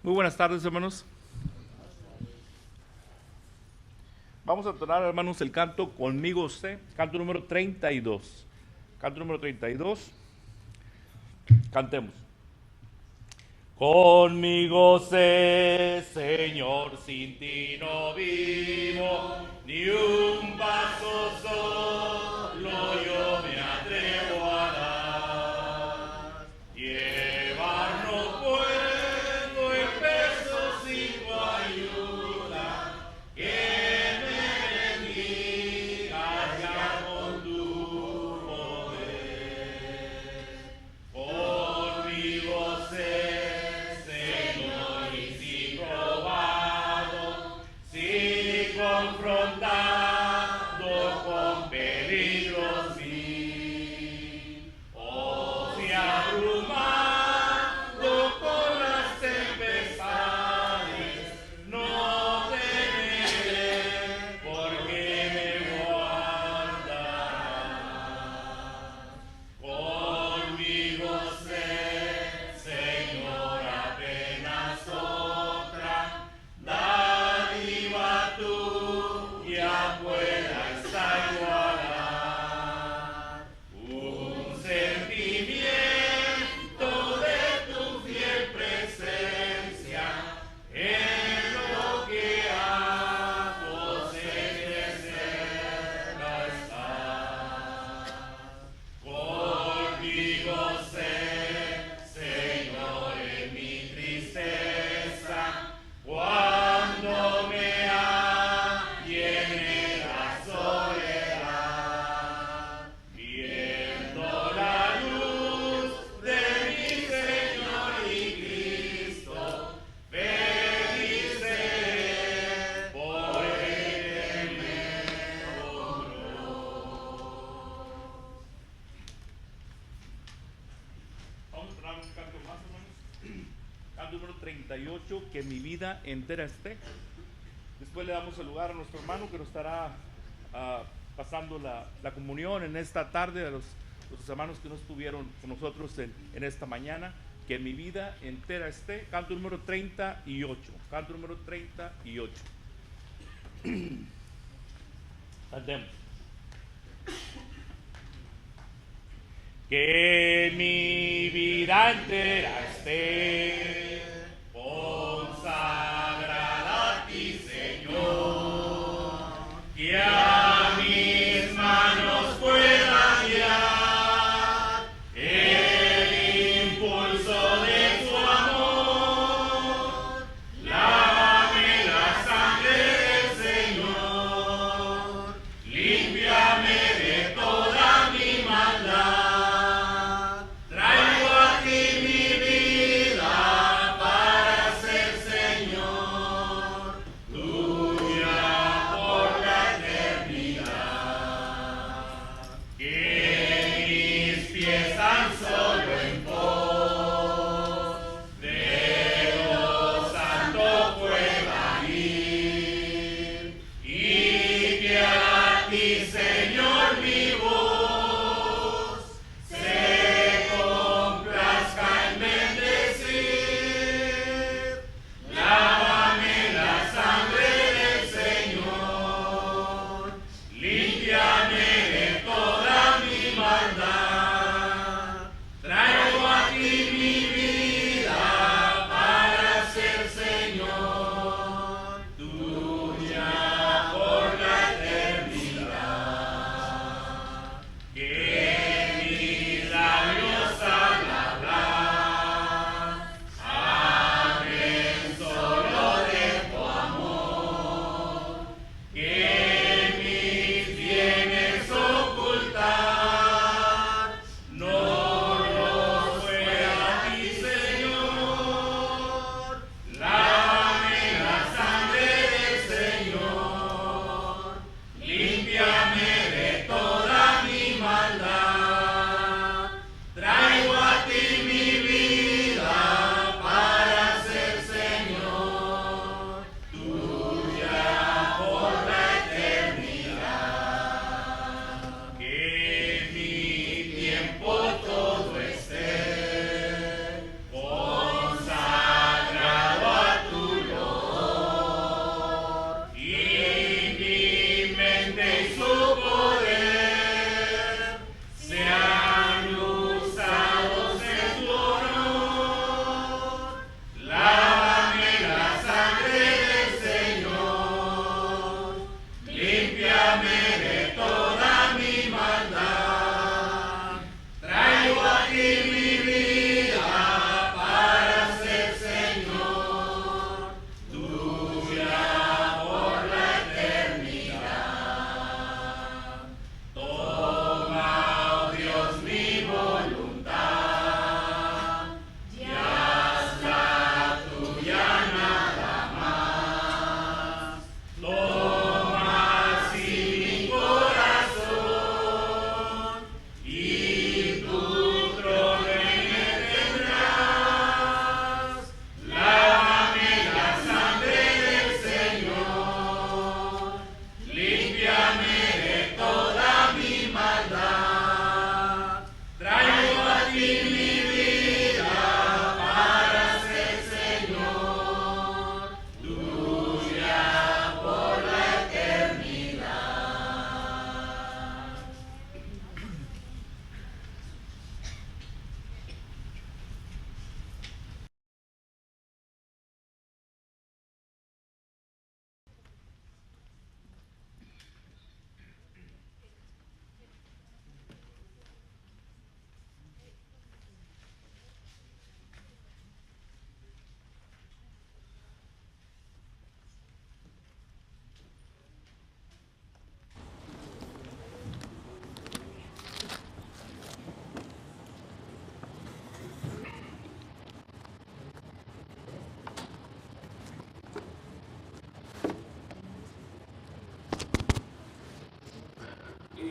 Muy buenas tardes, hermanos. Vamos a entonar, hermanos, el canto Conmigo Sé, canto número 32. Canto número 32. Cantemos. Conmigo sé, Señor, sin ti no vivo, ni un paso solo yo me atrevo a dar. Llevar no puedo el peso sin tu ayuda, que me bendigas ya con tu poder. Conmigo sé, confrontado con peligros mil, o si abrumado con las tempestades, no temeré porque me guardarás. Conmigo sé, Señor, apenas otra dádiva tuya pueda esta igualar. Un sentimiento de tu fiel presencia en lo que hago sé que cerca estás. Conmigo sé, Señor, en mi tristeza, cuando me hallen en la soledad, viendo la luz de mi Señor y Cristo, feliz seré por Él que me logró. Vamos a entrar un canto más, hermanos. Canto número 38, que mi vida entera esté. Después le damos el lugar a nuestro hermano que nos estará pasando la comunión en esta tarde, a los hermanos que no estuvieron con nosotros en esta mañana. Que mi vida entera esté. Canto número 38. Canto número 38. Cantemos. Que mi vida entera esté consagrada a ti, Señor, que a mis manos pueda guiar el impulso de tu amor. Lávame la sangre del Señor, límpiame de toda mi maldad. Traigo a ti mi vida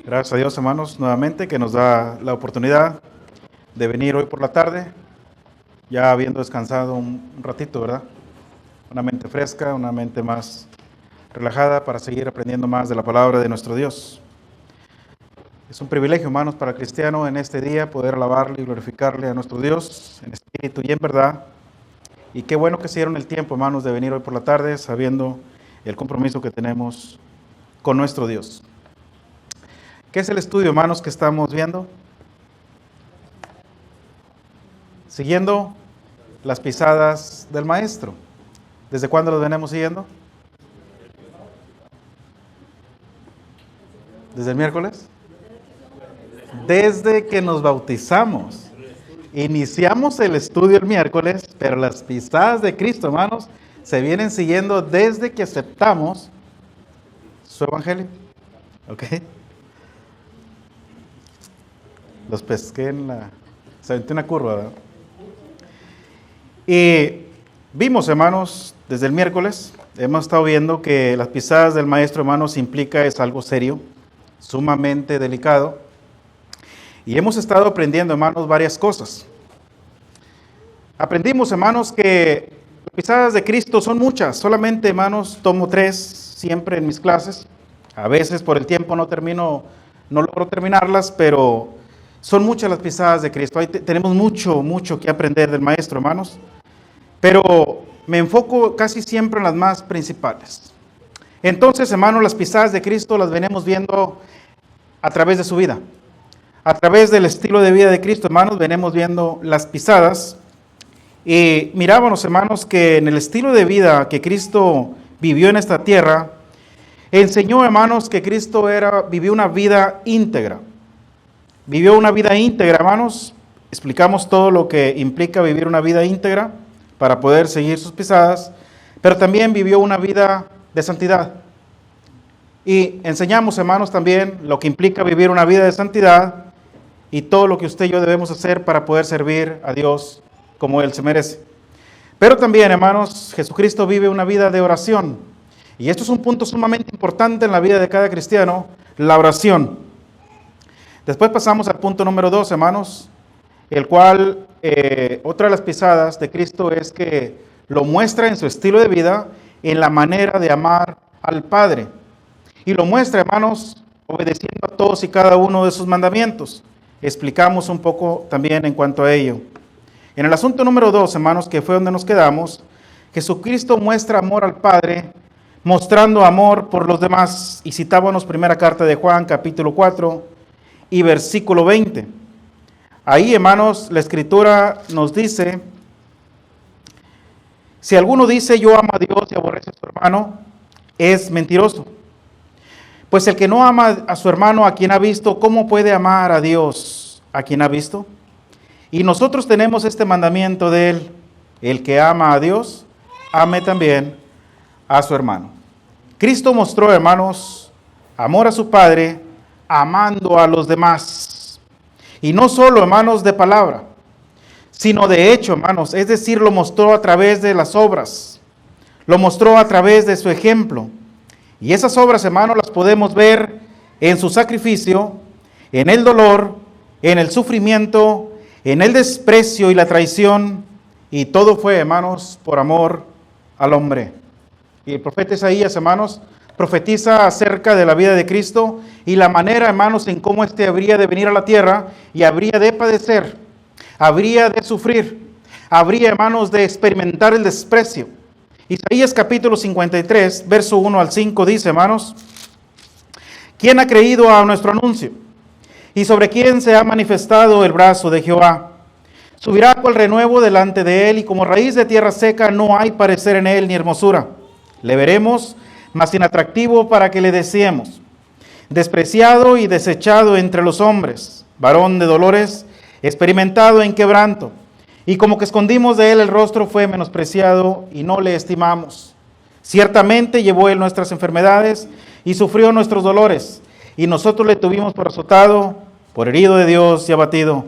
Gracias a Dios, hermanos, nuevamente que nos da la oportunidad de venir hoy por la tarde, ya habiendo descansado un ratito, ¿verdad? Una mente fresca, una mente más relajada para seguir aprendiendo más de la palabra de nuestro Dios. Es un privilegio, hermanos, para el cristiano en este día poder alabarle y glorificarle a nuestro Dios en espíritu y en verdad. Y qué bueno que se dieron el tiempo, hermanos, de venir hoy por la tarde sabiendo el compromiso que tenemos con nuestro Dios. ¿Qué es el estudio, hermanos, que estamos viendo? Siguiendo las pisadas del Maestro. ¿Desde cuándo los venimos siguiendo? ¿Desde el miércoles? Desde que nos bautizamos. Iniciamos el estudio el miércoles, pero las pisadas de Cristo, hermanos, se vienen siguiendo desde que aceptamos su evangelio. ¿Ok? Los pesqué se aventé una curva, ¿verdad? Y vimos, hermanos, desde el miércoles, hemos estado viendo que las pisadas del Maestro, hermanos, implica es algo serio, sumamente delicado. Y hemos estado aprendiendo, hermanos, varias cosas. Aprendimos, hermanos, que las pisadas de Cristo son muchas. Solamente, hermanos, tomo 3 siempre en mis clases. A veces por el tiempo no logro terminarlas, pero son muchas las pisadas de Cristo. Tenemos mucho que aprender del Maestro, hermanos. Pero me enfoco casi siempre en las más principales. Entonces, hermanos, las pisadas de Cristo las venimos viendo a través de su vida. A través del estilo de vida de Cristo, hermanos, venimos viendo las pisadas. Y mirábamos, hermanos, que en el estilo de vida que Cristo vivió en esta tierra, enseñó, hermanos, que Cristo vivió una vida íntegra. Vivió una vida íntegra, hermanos. Explicamos todo lo que implica vivir una vida íntegra para poder seguir sus pisadas, pero también vivió una vida de santidad. Y enseñamos, hermanos, también lo que implica vivir una vida de santidad y todo lo que usted y yo debemos hacer para poder servir a Dios como Él se merece. Pero también, hermanos, Jesucristo vive una vida de oración. Y esto es un punto sumamente importante en la vida de cada cristiano, la oración. Después pasamos al punto número 2, hermanos, el cual otra de las pisadas de Cristo es que lo muestra en su estilo de vida, en la manera de amar al Padre. Y lo muestra, hermanos, obedeciendo a todos y cada uno de sus mandamientos. Explicamos un poco también en cuanto a ello. En el asunto número 2, hermanos, que fue donde nos quedamos, Jesucristo muestra amor al Padre, mostrando amor por los demás. Y citábamos primera carta de Juan, capítulo 4 y versículo 20. Ahí, hermanos, la Escritura nos dice, si alguno dice yo amo a Dios y aborrece a su hermano, es mentiroso. Pues el que no ama a su hermano a quien ha visto, ¿cómo puede amar a Dios a quien ha visto? Y nosotros tenemos este mandamiento de él, el que ama a Dios, ame también a su hermano. Cristo mostró, hermanos, amor a su Padre, amando a los demás. Y no solo, hermanos, de palabra, sino de hecho, hermanos, es decir, lo mostró a través de las obras, lo mostró a través de su ejemplo. Y esas obras, hermanos, las podemos ver en su sacrificio, en el dolor, en el sufrimiento, en el desprecio y la traición, y todo fue, hermanos, por amor al hombre. Y el profeta Isaías, hermanos, profetiza acerca de la vida de Cristo y la manera, hermanos, en cómo éste habría de venir a la tierra y habría de padecer, habría de sufrir, habría, hermanos, de experimentar el desprecio. Isaías capítulo 53, verso 1 al 5 dice, hermanos, ¿quién ha creído a nuestro anuncio? ¿Y sobre quién se ha manifestado el brazo de Jehová? Subirá cual renuevo delante de él, y como raíz de tierra seca no hay parecer en él ni hermosura. Le veremos, mas inatractivo para que le deseemos. Despreciado y desechado entre los hombres, varón de dolores, experimentado en quebranto. Y como que escondimos de él el rostro, fue menospreciado y no le estimamos. Ciertamente llevó él nuestras enfermedades y sufrió nuestros dolores. Y nosotros le tuvimos por azotado, por herido de Dios y abatido.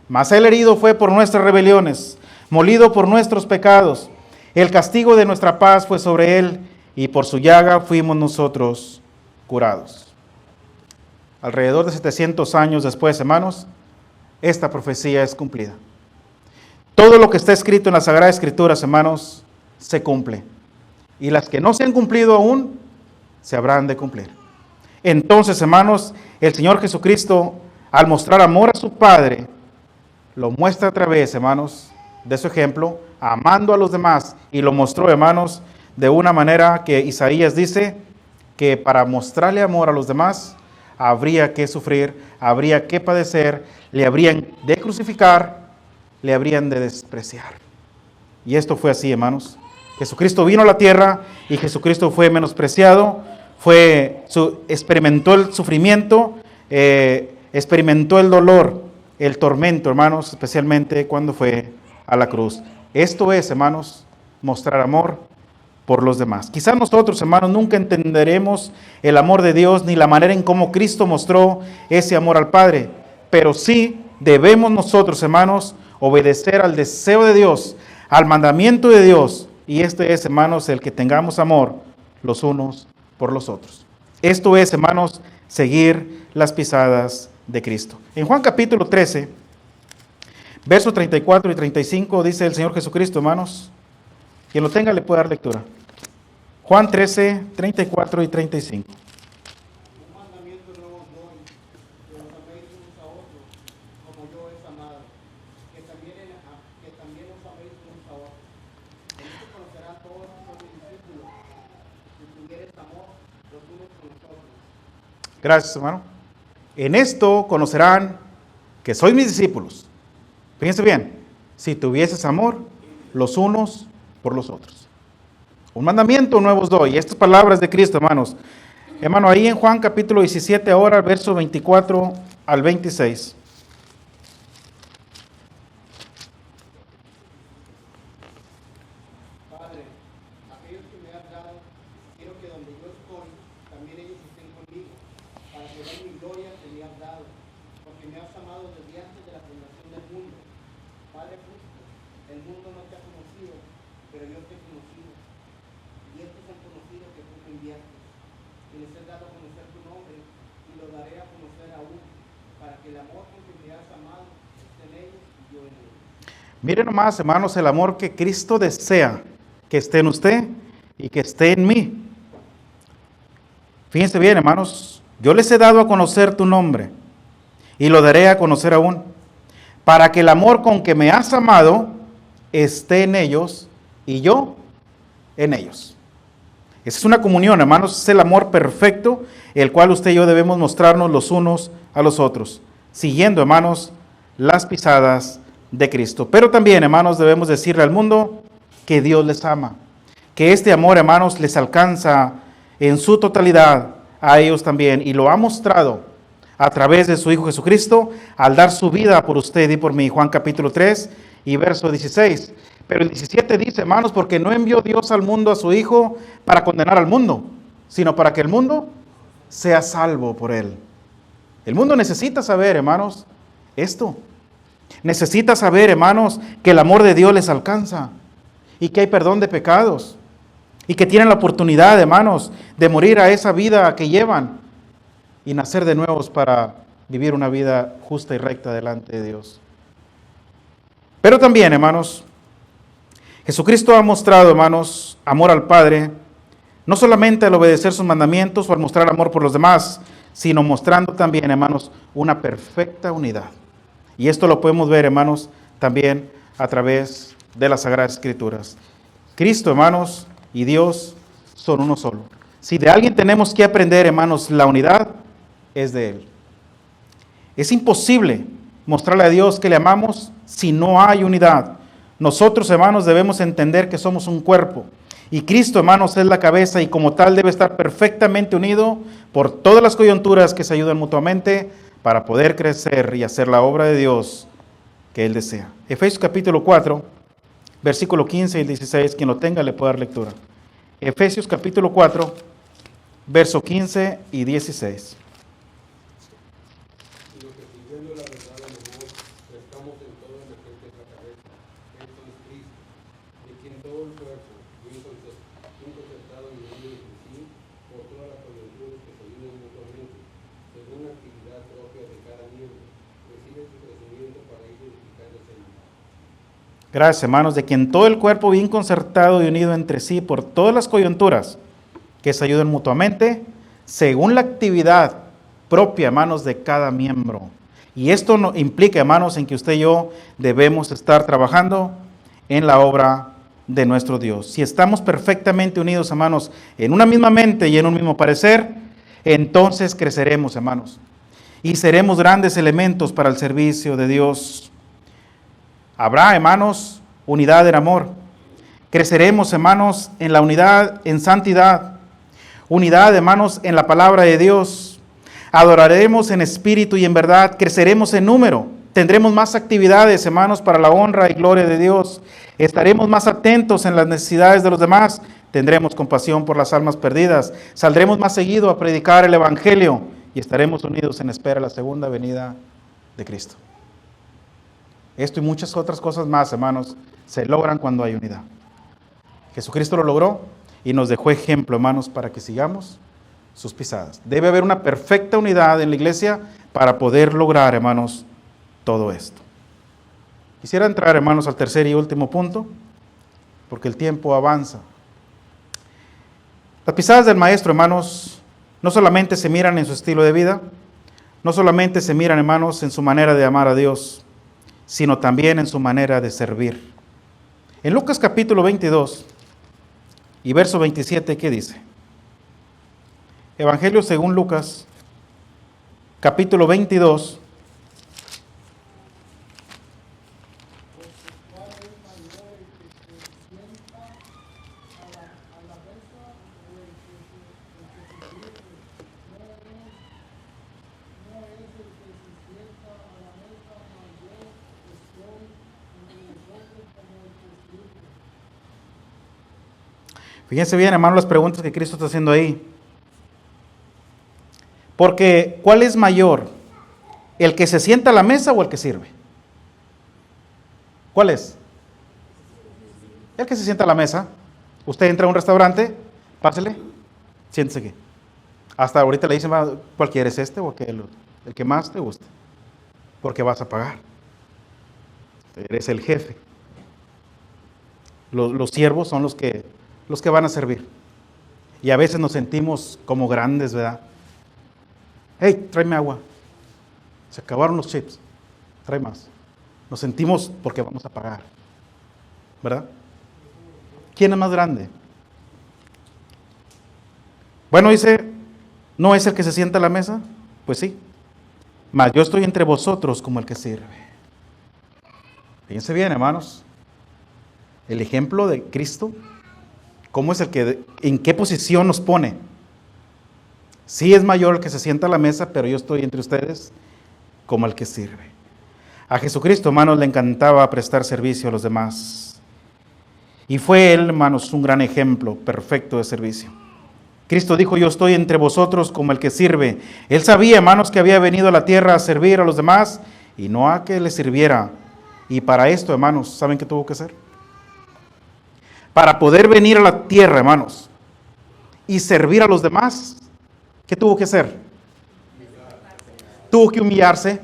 Mas él herido fue por nuestras rebeliones, molido por nuestros pecados. El castigo de nuestra paz fue sobre él, y por su llaga fuimos nosotros curados. alrededor de 700 años después, hermanos, esta profecía es cumplida. Todo lo que está escrito en las Sagradas Escrituras, hermanos, se cumple. Y las que no se han cumplido aún, se habrán de cumplir. Entonces, hermanos, el Señor Jesucristo, al mostrar amor a su Padre, lo muestra a través, hermanos, de su ejemplo, amando a los demás. Y lo mostró, hermanos, de una manera que Isaías dice que para mostrarle amor a los demás, habría que sufrir, habría que padecer, le habrían de crucificar, le habrían de despreciar. Y esto fue así, hermanos. Jesucristo vino a la tierra y Jesucristo fue menospreciado, experimentó el sufrimiento, experimentó el dolor, el tormento, hermanos, especialmente cuando fue a la cruz. Esto es, hermanos, mostrar amor por los demás. Quizás nosotros, hermanos, nunca entenderemos el amor de Dios ni la manera en cómo Cristo mostró ese amor al Padre, pero sí debemos nosotros, hermanos, obedecer al deseo de Dios, al mandamiento de Dios, y este es, hermanos, el que tengamos amor los unos por los otros. Esto es, hermanos, seguir las pisadas de Cristo. En Juan capítulo 13, versos 34 y 35, dice el Señor Jesucristo, hermanos, quien lo tenga le puede dar lectura. Juan 13, 34 y 35. Un mandamiento nuevo os doy, que os améis unos a otros, como yo os he amado, que también os améis unos a otros. En esto conocerán todos que sois mis discípulos, si tuviereis amor los unos con los otros. Gracias, hermano. En esto conocerán que sois mis discípulos. Fíjense bien, si tuvieses amor los unos por los otros. Un mandamiento nuevo os doy. Estas palabras de Cristo, hermanos. Hermano, ahí en Juan capítulo 17, ahora, verso 24 al 26. Padre, aquellos que me has dado, quiero que donde yo estoy, también ellos estén conmigo, para que vean mi gloria que me has dado, porque me has amado desde antes de la fundación del mundo. Padre justo, el mundo no te ha conocido, pero yo te he conocido. Y estos han conocido que tú me enviaste. Y les he dado a conocer tu nombre, y lo daré a conocer aún, para que el amor con que me has amado esté en ellos y yo en ellos. Miren nomás, hermanos, el amor que Cristo desea que esté en usted y que esté en mí. Fíjense bien, hermanos, yo les he dado a conocer tu nombre y lo daré a conocer aún, para que el amor con que me has amado esté en ellos y yo en ellos. Esa es una comunión, hermanos, es el amor perfecto, el cual usted y yo debemos mostrarnos los unos a los otros, siguiendo, hermanos, las pisadas de Cristo. Pero también, hermanos, debemos decirle al mundo que Dios les ama, que este amor, hermanos, les alcanza en su totalidad a ellos también, y lo ha mostrado a través de su Hijo Jesucristo, al dar su vida por usted y por mí. Juan capítulo 3 y verso 16. Pero el 17 dice, hermanos, porque no envió Dios al mundo a su Hijo para condenar al mundo, sino para que el mundo sea salvo por él. El mundo necesita saber, hermanos, esto. Necesita saber, hermanos, que el amor de Dios les alcanza y que hay perdón de pecados y que tienen la oportunidad, hermanos, de morir a esa vida que llevan y nacer de nuevos para vivir una vida justa y recta delante de Dios. Pero también, hermanos, Jesucristo ha mostrado, hermanos, amor al Padre, no solamente al obedecer sus mandamientos o al mostrar amor por los demás, sino mostrando también, hermanos, una perfecta unidad. Y esto lo podemos ver, hermanos, también a través de las Sagradas Escrituras. Cristo, hermanos, y Dios son uno solo. Si de alguien tenemos que aprender, hermanos, la unidad, es de Él. Es imposible mostrarle a Dios que le amamos si no hay unidad. Nosotros, hermanos, debemos entender que somos un cuerpo. Y Cristo, hermanos, es la cabeza y como tal debe estar perfectamente unido por todas las coyunturas que se ayudan mutuamente para poder crecer y hacer la obra de Dios que Él desea. Efesios capítulo 4, versículo 15 y 16, quien lo tenga le puede dar lectura. Efesios capítulo 4, verso 15 y 16. Sino que siguiendo la verdad del amor, crezcamos en todo lo que es la cabeza, esto es Cristo, de quien todo el cuerpo, bien concertado y unido entre sí, por todas las coyunturas que se ayudan mutuamente, según la actividad Gracias, hermanos, de quien todo el cuerpo bien concertado y unido entre sí por todas las coyunturas que se ayuden mutuamente, según la actividad propia, hermanos, de cada miembro. Y esto no implica, hermanos, en que usted y yo debemos estar trabajando en la obra de nuestro Dios. Si estamos perfectamente unidos, hermanos, en una misma mente y en un mismo parecer, entonces creceremos, hermanos, y seremos grandes elementos para el servicio de Dios. Habrá, hermanos, unidad en amor. Creceremos, hermanos, en la unidad, en santidad. Unidad, hermanos, en la palabra de Dios. Adoraremos en espíritu y en verdad. Creceremos en número. Tendremos más actividades, hermanos, para la honra y gloria de Dios. Estaremos más atentos en las necesidades de los demás. Tendremos compasión por las almas perdidas. Saldremos más seguido a predicar el Evangelio. Y estaremos unidos en espera de la segunda venida de Cristo. Esto y muchas otras cosas más, hermanos, se logran cuando hay unidad. Jesucristo lo logró y nos dejó ejemplo, hermanos, para que sigamos sus pisadas. Debe haber una perfecta unidad en la iglesia para poder lograr, hermanos, todo esto. Quisiera entrar, hermanos, al tercer y último punto, porque el tiempo avanza. Las pisadas del Maestro, hermanos, no solamente se miran en su estilo de vida, no solamente se miran, hermanos, en su manera de amar a Dios, sino también en su manera de servir. En Lucas capítulo 22 y verso 27, ¿qué dice? Evangelio según Lucas, capítulo 22. Fíjense bien, hermano, las preguntas que Cristo está haciendo ahí. Porque, ¿cuál es mayor? ¿El que se sienta a la mesa o el que sirve? ¿Cuál es? El que se sienta a la mesa. Usted entra a un restaurante, pásele, siéntese aquí. Hasta ahorita le dicen, ¿cuál quieres, este o aquel? El que más te guste. Porque vas a pagar. Eres el jefe. Los siervos son los que van a servir. Y a veces nos sentimos como grandes, ¿verdad? Hey, tráeme agua. Se acabaron los chips. Trae más. Nos sentimos porque vamos a pagar. ¿Verdad? ¿Quién es más grande? Bueno, dice, ¿no es el que se sienta a la mesa? Pues sí. Mas yo estoy entre vosotros como el que sirve. Fíjense bien, hermanos. El ejemplo de Cristo, ¿cómo es el que, en qué posición nos pone? Sí es mayor el que se sienta a la mesa, pero yo estoy entre ustedes como el que sirve. A Jesucristo, hermanos, le encantaba prestar servicio a los demás. Y fue él, hermanos, un gran ejemplo perfecto de servicio. Cristo dijo, yo estoy entre vosotros como el que sirve. Él sabía, hermanos, que había venido a la tierra a servir a los demás y no a que le sirviera. Y para esto, hermanos, ¿saben qué tuvo que hacer? Para poder venir a la tierra, hermanos, y servir a los demás, ¿qué tuvo que hacer? Tuvo que humillarse.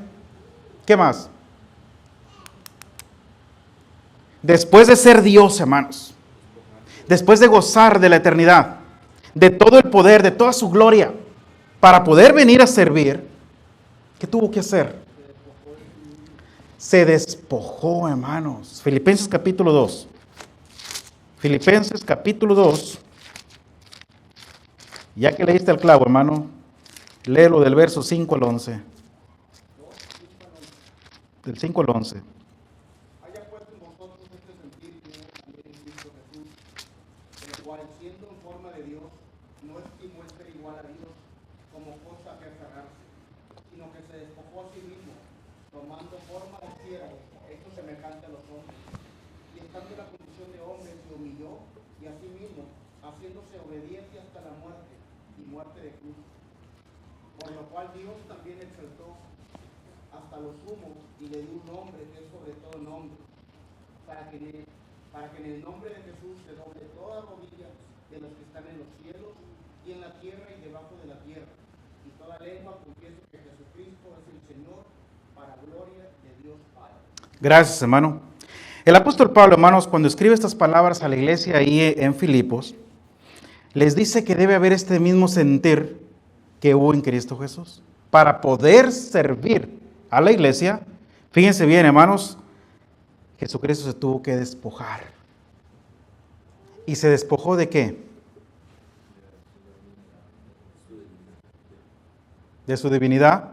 ¿Qué más? Después de ser Dios, hermanos, después de gozar de la eternidad, de todo el poder, de toda su gloria, para poder venir a servir, ¿qué tuvo que hacer? Se despojó, hermanos. Filipenses capítulo 2. Filipenses capítulo 2. Ya que leíste el clavo, hermano, léelo del verso 5 al 11. Del 5 al 11. Haya puesto en vosotros este sentir que hubo también en Cristo Jesús, el cual, siendo en forma de Dios, no estimó el ser igual a Dios como cosa que aferrarse, sino que se despojó a sí mismo, tomando forma de siervo, hecho semejante a los hombres. Y estando en la condición de hombre, se humilló y a sí mismo, haciéndose obediente hasta la muerte, y muerte de cruz. Por lo cual Dios también exaltó hasta lo sumo y le dio un nombre que es sobre todo nombre, para que en el nombre de Jesús se doble toda rodilla de los que están en los cielos y en la tierra y debajo de la tierra, y toda lengua confiese que Jesucristo es el Señor, para gloria de Dios Padre. Gracias, hermano. El apóstol Pablo, hermanos, cuando escribe estas palabras a la iglesia ahí en Filipos, les dice que debe haber este mismo sentir que hubo en Cristo Jesús. Para poder servir a la iglesia, fíjense bien, hermanos, Jesucristo se tuvo que despojar. ¿Y se despojó de qué? De su divinidad.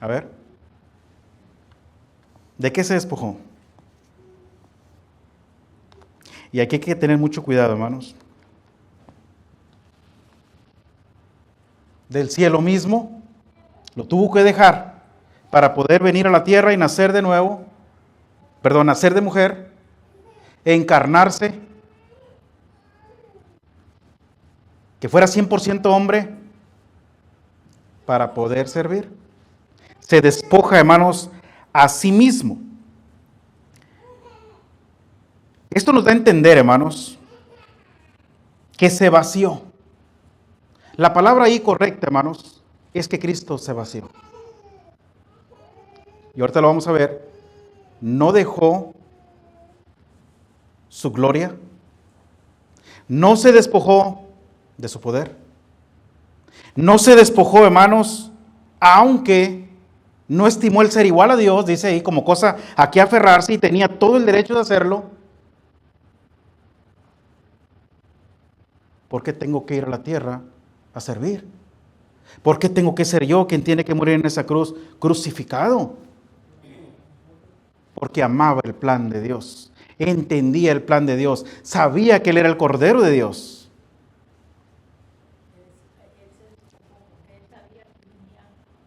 A ver. ¿De qué se despojó? Y aquí hay que tener mucho cuidado, hermanos. Del cielo mismo, lo tuvo que dejar para poder venir a la tierra y nacer de nuevo, nacer de mujer, encarnarse, que fuera 100% hombre, para poder servir. Se despoja, hermanos, a sí mismo. Esto nos da a entender, hermanos, que se vació. La palabra ahí correcta, hermanos, es que Cristo se vació. Y ahorita lo vamos a ver. No dejó su gloria. No se despojó de su poder. No se despojó, hermanos, aunque no estimó el ser igual a Dios, dice ahí, como cosa a que aferrarse, y tenía todo el derecho de hacerlo. ¿Por qué tengo que ir a la tierra a servir? ¿Por qué tengo que ser yo quien tiene que morir en esa cruz crucificado? Porque amaba el plan de Dios, entendía el plan de Dios, sabía que Él era el Cordero de Dios. Él sabía que venía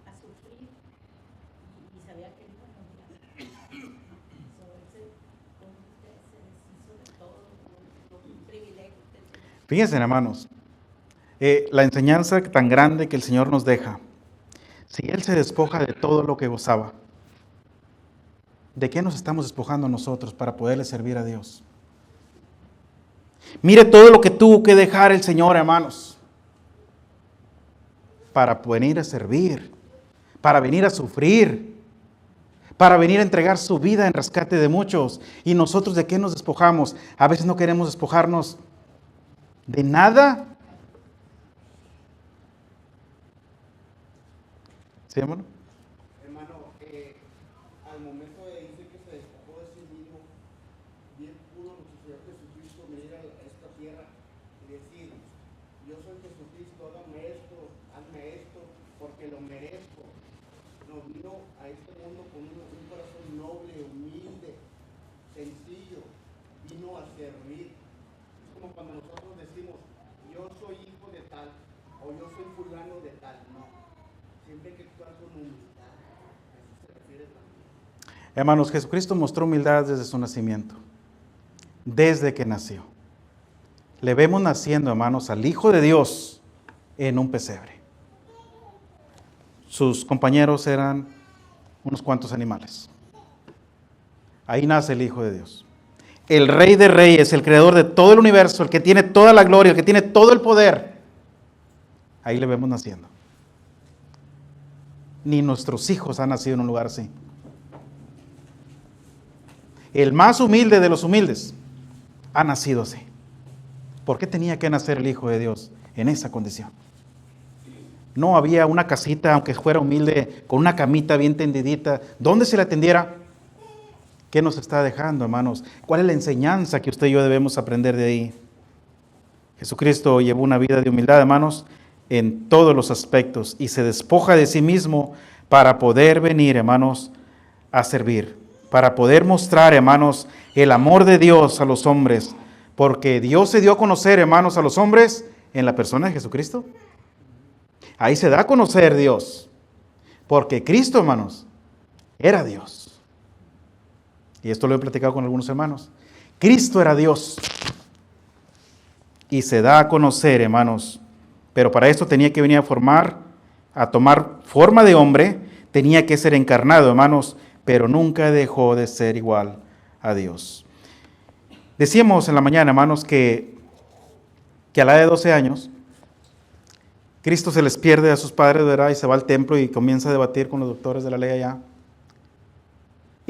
a sufrir y sabía que él iba a morir. Él se deshizo de todo los privilegios. Fíjense, hermanos, la enseñanza tan grande que el Señor nos deja. Si Él se despoja de todo lo que gozaba, ¿de qué nos estamos despojando nosotros para poderle servir a Dios? Mire todo lo que tuvo que dejar el Señor, hermanos, para venir a servir, para venir a sufrir, para venir a entregar su vida en rescate de muchos. ¿Y nosotros de qué nos despojamos? A veces no queremos despojarnos de nada. ¿Sí, hermano? Hermano, al momento de decir que se despojó de sí mismo, bien pudo nuestro Señor Jesucristo venir a esta tierra y decir: yo soy Jesucristo, hazme esto, porque lo merezco. No vino a este mundo con un corazón noble, humilde, sencillo, vino a servir. Es como cuando nosotros decimos: yo soy hijo de tal, o yo soy fulano de tal. No, siempre hay que actuar con humildad. A eso se refiere también. Hermanos, Jesucristo mostró humildad desde su nacimiento, desde que nació. Le vemos naciendo, hermanos, al Hijo de Dios en un pesebre. Sus compañeros eran unos cuantos animales. Ahí nace el Hijo de Dios. El Rey de Reyes, el Creador de todo el universo, el que tiene toda la gloria, el que tiene todo el poder. Ahí le vemos naciendo. Ni nuestros hijos han nacido en un lugar así. El más humilde de los humildes ha nacido así. ¿Por qué tenía que nacer el Hijo de Dios en esa condición? No había una casita, aunque fuera humilde, con una camita bien tendidita, donde se le atendiera. ¿Qué nos está dejando, hermanos? ¿Cuál es la enseñanza que usted y yo debemos aprender de ahí? Jesucristo llevó una vida de humildad, hermanos, en todos los aspectos, y se despoja de sí mismo para poder venir, hermanos, a servir, para poder mostrar, hermanos, el amor de Dios a los hombres, porque Dios se dio a conocer, hermanos, a los hombres en la persona de Jesucristo. Ahí se da a conocer Dios, porque Cristo, hermanos, era Dios. Y esto lo he platicado con algunos hermanos. Cristo era Dios. Y se da a conocer, hermanos. Pero para esto tenía que venir a tomar forma de hombre, tenía que ser encarnado, hermanos, pero nunca dejó de ser igual a Dios. Decíamos en la mañana, hermanos, que a la edad de 12 años, Cristo se les pierde a sus padres, ¿verdad? Y se va al templo y comienza a debatir con los doctores de la ley allá.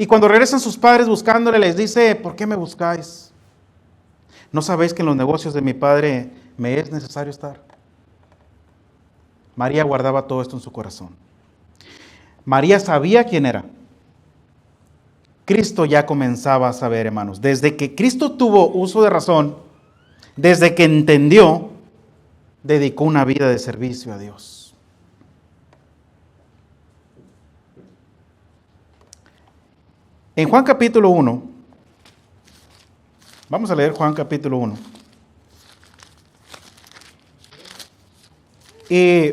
Y cuando regresan sus padres buscándole, les dice, ¿por qué me buscáis? ¿No sabéis que en los negocios de mi padre me es necesario estar? María guardaba todo esto en su corazón. María sabía quién era. Cristo ya comenzaba a saber, hermanos. Desde que Cristo tuvo uso de razón, desde que entendió, dedicó una vida de servicio a Dios. En Juan capítulo 1, vamos a leer Juan capítulo 1. Y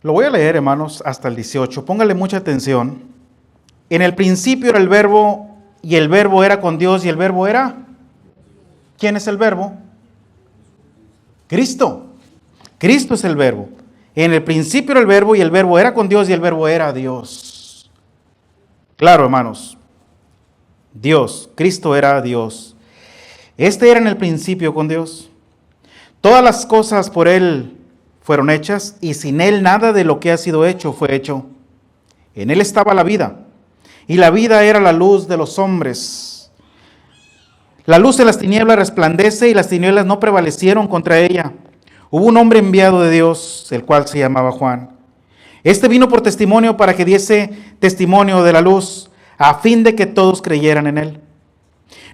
lo voy a leer, hermanos, hasta el 18. Póngale mucha atención. En el principio era el verbo, y el verbo era con Dios, y el verbo era... ¿Quién es el verbo? Cristo. Cristo es el verbo. En el principio era el verbo, y el verbo era con Dios, y el verbo era Dios. Claro, hermanos. Dios. Cristo era Dios. Este era en el principio con Dios. Todas las cosas por Él fueron hechas, y sin Él nada de lo que ha sido hecho fue hecho. En Él estaba la vida, y la vida era la luz de los hombres. La luz de las tinieblas resplandece, y las tinieblas no prevalecieron contra ella. Hubo un hombre enviado de Dios, el cual se llamaba Juan. Este vino por testimonio para que diese testimonio de la luz, a fin de que todos creyeran en Él.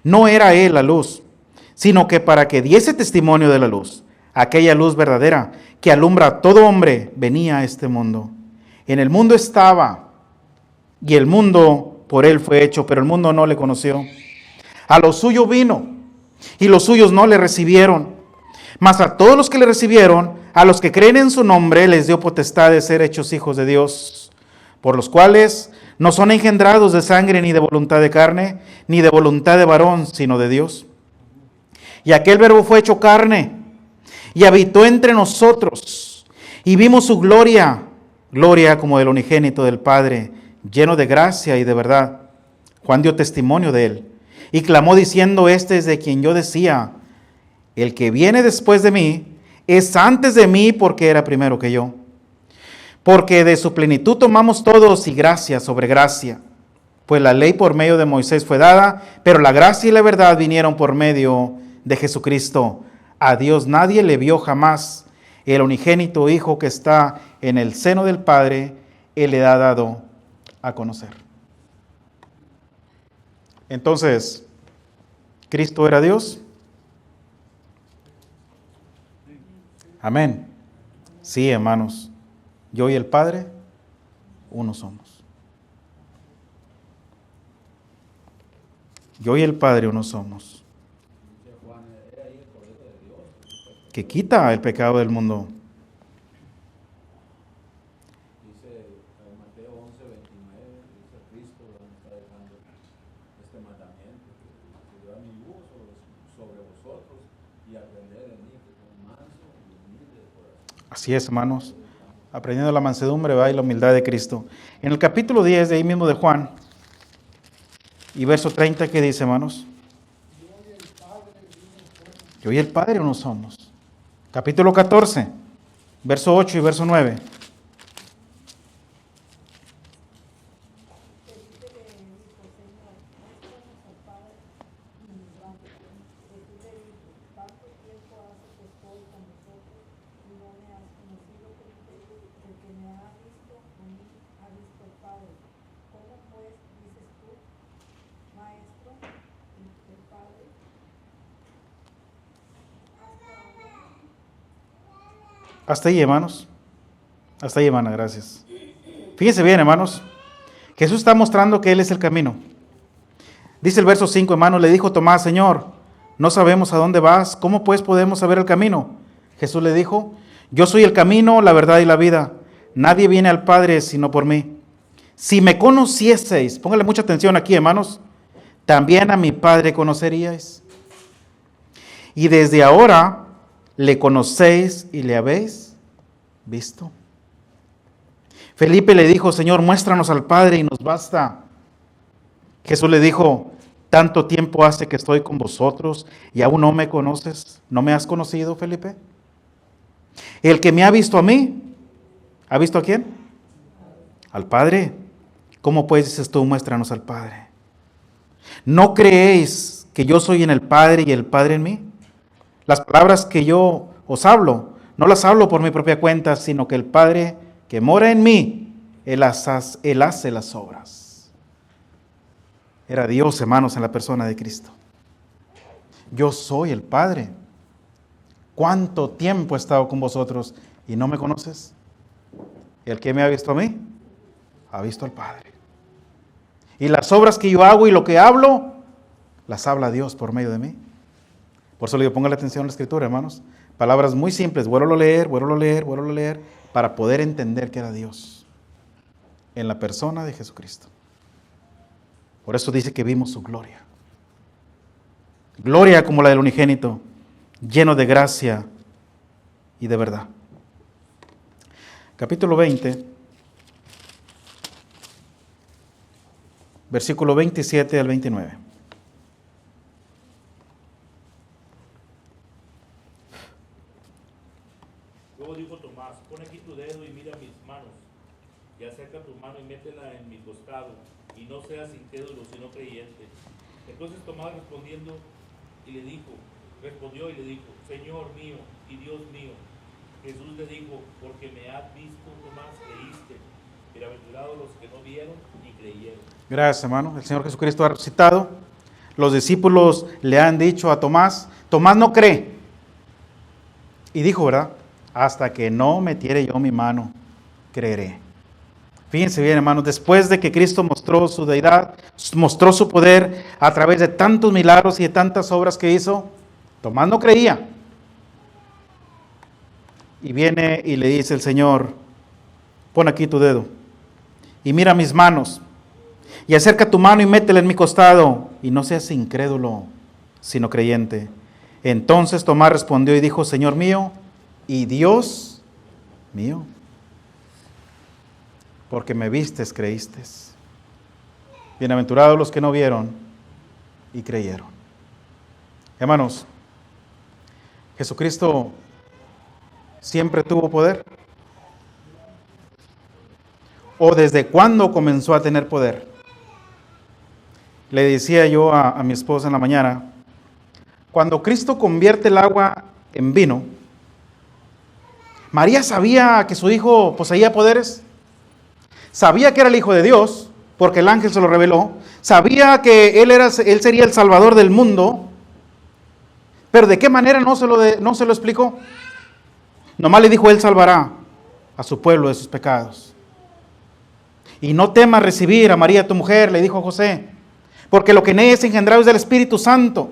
No era Él la luz, sino que para que diese testimonio de la luz, aquella luz verdadera que alumbra a todo hombre, venía a este mundo. En el mundo estaba, y el mundo por Él fue hecho, pero el mundo no le conoció. A lo suyo vino, y los suyos no le recibieron. Mas a todos los que le recibieron, a los que creen en su nombre, les dio potestad de ser hechos hijos de Dios, por los cuales no son engendrados de sangre, ni de voluntad de carne, ni de voluntad de varón, sino de Dios. Y aquel verbo fue hecho carne, y habitó entre nosotros, y vimos su gloria, gloria como del unigénito del Padre, lleno de gracia y de verdad. Juan dio testimonio de él, y clamó diciendo, este es de quien yo decía, el que viene después de mí, es antes de mí porque era primero que yo. Porque de su plenitud tomamos todos y gracia sobre gracia. Pues la ley por medio de Moisés fue dada, pero la gracia y la verdad vinieron por medio de Jesucristo. A Dios nadie le vio jamás. El unigénito Hijo que está en el seno del Padre, Él le ha dado a conocer. Entonces, ¿Cristo era Dios? Amén. Sí, hermanos. Yo y el Padre, uno somos. Yo y el Padre, uno somos. Que quita el pecado del mundo. Dice Mateo 11:29, dice Cristo nos está dejando este mandamiento, que lleva mi yugo sobre vosotros y aprender de mí, que soy manso y humilde de corazón. Así es, hermanos. Aprendiendo la mansedumbre y la humildad de Cristo. En el capítulo 10 de ahí mismo de Juan, y verso 30, ¿qué dice, hermanos? Yo y el Padre uno somos. Capítulo 14, verso 8 y verso 9. Hasta ahí, hermanos. Hasta ahí, hermana, gracias. Fíjense bien, hermanos. Jesús está mostrando que Él es el camino. Dice el verso 5, hermanos, le dijo Tomás, Señor, no sabemos a dónde vas, ¿cómo pues podemos saber el camino? Jesús le dijo, yo soy el camino, la verdad y la vida. Nadie viene al Padre sino por mí. Si me conocieseis, póngale mucha atención aquí, hermanos, también a mi Padre conoceríais. Y desde ahora le conocéis y le habéis visto. Felipe le dijo, Señor, muéstranos al Padre y nos basta. Jesús le dijo, tanto tiempo hace que estoy con vosotros y aún no me conoces. ¿No me has conocido, Felipe? El que me ha visto a mí, ¿ha visto a quién? Al Padre. ¿Cómo pues dices tú, muéstranos al Padre? ¿No creéis que yo soy en el Padre y el Padre en mí? Las palabras que yo os hablo, no las hablo por mi propia cuenta, sino que el Padre que mora en mí, Él hace las obras. Era Dios, hermanos, en la persona de Cristo. Yo soy el Padre. ¿Cuánto tiempo he estado con vosotros y no me conoces? El que me ha visto a mí, ha visto al Padre. Y las obras que yo hago y lo que hablo, las habla Dios por medio de mí. Por eso le digo, pongan la atención a la Escritura, hermanos. Palabras muy simples, vuélvelo a leer, para poder entender que era Dios en la persona de Jesucristo. Por eso dice que vimos su gloria. Gloria como la del unigénito, lleno de gracia y de verdad. Capítulo 20, versículo 27 al 29. Luego dijo Tomás, pon aquí tu dedo y mira mis manos, y acerca tu mano y métela en mi costado, y no seas incrédulo, sino creyente. Entonces Tomás respondió y le dijo, Señor mío y Dios mío. Jesús le dijo, porque me has visto, Tomás, creíste. Bienaventurados los que no vieron y creyeron. Gracias, hermano. El Señor Jesucristo ha resucitado. Los discípulos le han dicho a Tomás, Tomás no cree. Y dijo, ¿verdad? Hasta que no metiere yo mi mano, creeré. Fíjense bien, hermanos, después de que Cristo mostró su deidad, mostró su poder a través de tantos milagros y de tantas obras que hizo, Tomás no creía. Y viene y le dice el Señor, pon aquí tu dedo y mira mis manos y acerca tu mano y métela en mi costado y no seas incrédulo, sino creyente. Entonces Tomás respondió y dijo, Señor mío y Dios mío, porque me vistes, creíste. Bienaventurados los que no vieron y creyeron. Hermanos, Jesucristo siempre tuvo poder. ¿O desde cuándo comenzó a tener poder? Le decía yo a mi esposa en la mañana, cuando Cristo convierte el agua en vino, María sabía que su hijo poseía poderes, sabía que era el Hijo de Dios, porque el ángel se lo reveló, sabía que él sería el Salvador del mundo, pero ¿de qué manera no se lo explicó? Nomás le dijo, Él salvará a su pueblo de sus pecados. Y no temas recibir a María tu mujer, le dijo a José, porque lo que en ella es engendrado es del Espíritu Santo.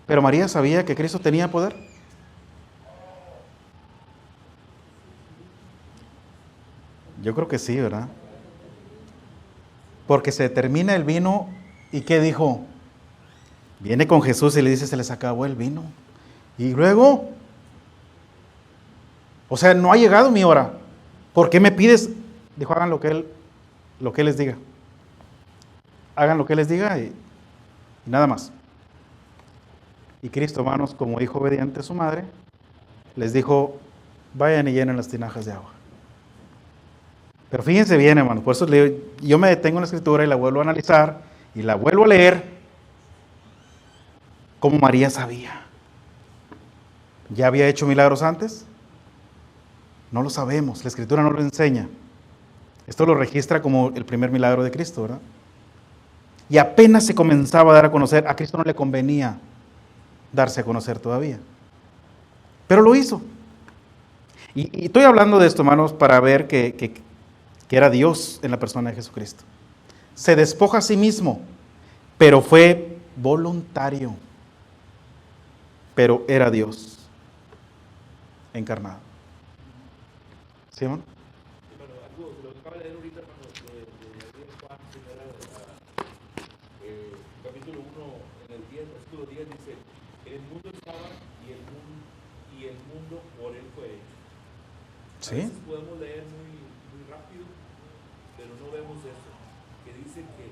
Pero María sabía que Cristo tenía poder. Yo creo que sí, ¿verdad? Porque se termina el vino y ¿qué dijo? Viene con Jesús y le dice, se les acabó el vino. Y luego, o sea, no ha llegado mi hora. ¿Por qué me pides? Dijo, hagan lo que Él les diga. Hagan lo que Él les diga y nada más. Y Cristo, hermanos, como hijo obediente a su madre, les dijo, vayan y llenen las tinajas de agua. Pero fíjense bien, hermanos, por eso yo me detengo en la Escritura y la vuelvo a analizar y la vuelvo a leer como María sabía. ¿Ya había hecho milagros antes? No lo sabemos, la Escritura no lo enseña. Esto lo registra como el primer milagro de Cristo, ¿verdad? Y apenas se comenzaba a dar a conocer, a Cristo no le convenía darse a conocer todavía. Pero lo hizo. Y estoy hablando de esto, hermanos, para ver que era Dios en la persona de Jesucristo. Se despoja a sí mismo, pero fue voluntario. Pero era Dios encarnado. ¿Sí, hermano? Bueno, algo lo que acaba de leer ahorita, hermano, de Juan, capítulo 1, en el 10, versículo 10, dice, en el mundo estaba y el mundo por él fue hecho. Sí. A veces podemos leer muy rápido, pero no vemos eso, que dice que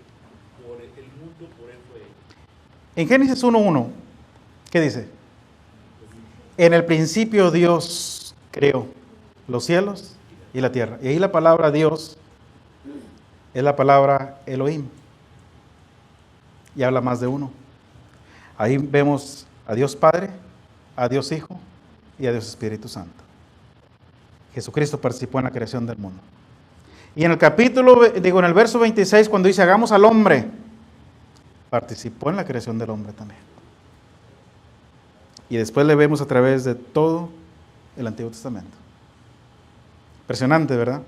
por el mundo por él fue hecho. En Génesis 1:1, ¿qué dice? En el principio Dios creó los cielos y la tierra. Y ahí la palabra Dios es la palabra Elohim. Y habla más de uno. Ahí vemos a Dios Padre, a Dios Hijo y a Dios Espíritu Santo. Jesucristo participó en la creación del mundo. Y en el verso 26, cuando dice hagamos al hombre, participó en la creación del hombre también. Y después le vemos a través de todo el Antiguo Testamento. Impresionante, ¿verdad?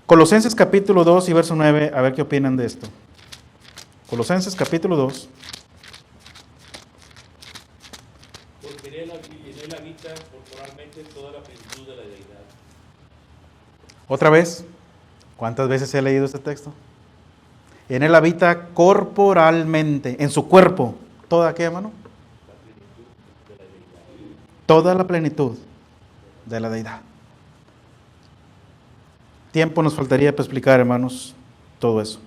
Colosenses capítulo 2 y verso 9, a ver qué opinan de esto. Colosenses capítulo 2. Porque en él habita corporalmente toda la plenitud de la deidad. Otra vez, ¿cuántas veces he leído este texto? En él habita corporalmente, en su cuerpo. ¿Toda qué, hermano? Toda la plenitud de la deidad. Tiempo nos faltaría para explicar, hermanos, todo eso.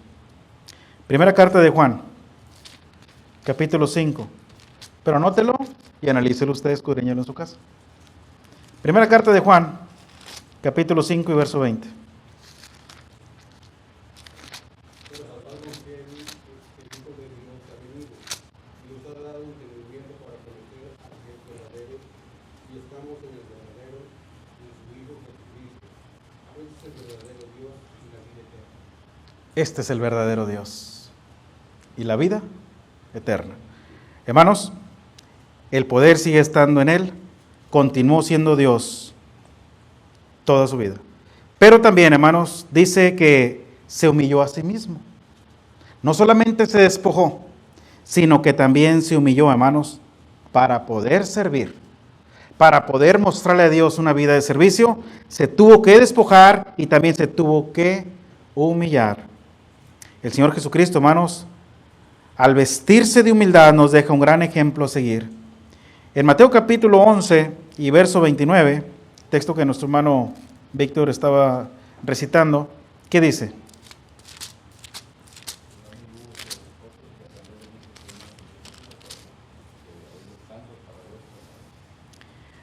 Primera carta de Juan, capítulo 5. Pero anótelo y analícelo usted, escudriñelo en su casa. Primera carta de Juan, capítulo 5 y verso 20. Pero sabemos que el Hijo de Dios ha venido y nos ha dado entendimiento para conocer al Dios verdadero, y estamos en el verdadero, en su Hijo Jesucristo. A veces el verdadero Dios y la vida eterna. Este es el verdadero Dios y la vida eterna. Hermanos, el poder sigue estando en Él, continuó siendo Dios toda su vida. Pero también, hermanos, dice que se humilló a sí mismo. No solamente se despojó, sino que también se humilló, hermanos, para poder servir. Para poder mostrarle a Dios una vida de servicio, se tuvo que despojar y también se tuvo que humillar. El Señor Jesucristo, hermanos, al vestirse de humildad nos deja un gran ejemplo a seguir. En Mateo capítulo 11 y verso 29, texto que nuestro hermano Víctor estaba recitando, ¿qué dice?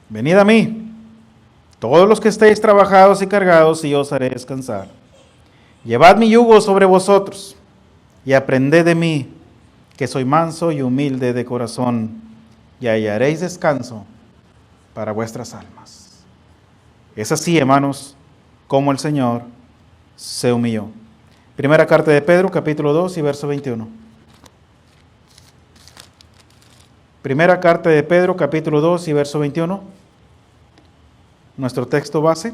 Venid a mí, todos los que estéis trabajados y cargados, y yo os haré descansar. Llevad mi yugo sobre vosotros, y aprended de mí, que soy manso y humilde de corazón, y hallaréis descanso para vuestras almas. Es así, hermanos, como el Señor se humilló. Primera carta de Pedro, capítulo 2 y verso 21. Primera carta de Pedro, capítulo 2 y verso 21. Nuestro texto base.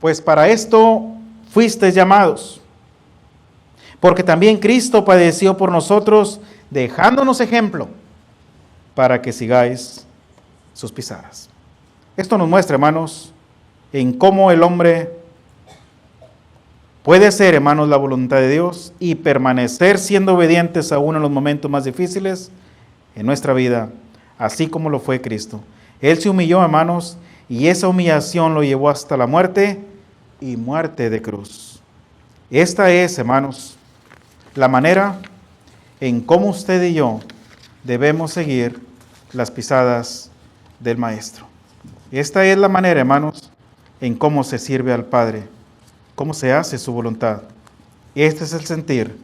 Pues para esto fuisteis llamados, porque también Cristo padeció por nosotros, dejándonos ejemplo, para que sigáis sus pisadas. Esto nos muestra, hermanos, en cómo el hombre puede hacer, hermanos, la voluntad de Dios y permanecer siendo obedientes aún en los momentos más difíciles en nuestra vida, así como lo fue Cristo. Él se humilló, hermanos, y esa humillación lo llevó hasta la muerte y muerte de cruz. Esta es, hermanos, la manera en cómo usted y yo debemos seguir las pisadas del Maestro. Esta es la manera, hermanos, en cómo se sirve al Padre, cómo se hace su voluntad. Este es el sentir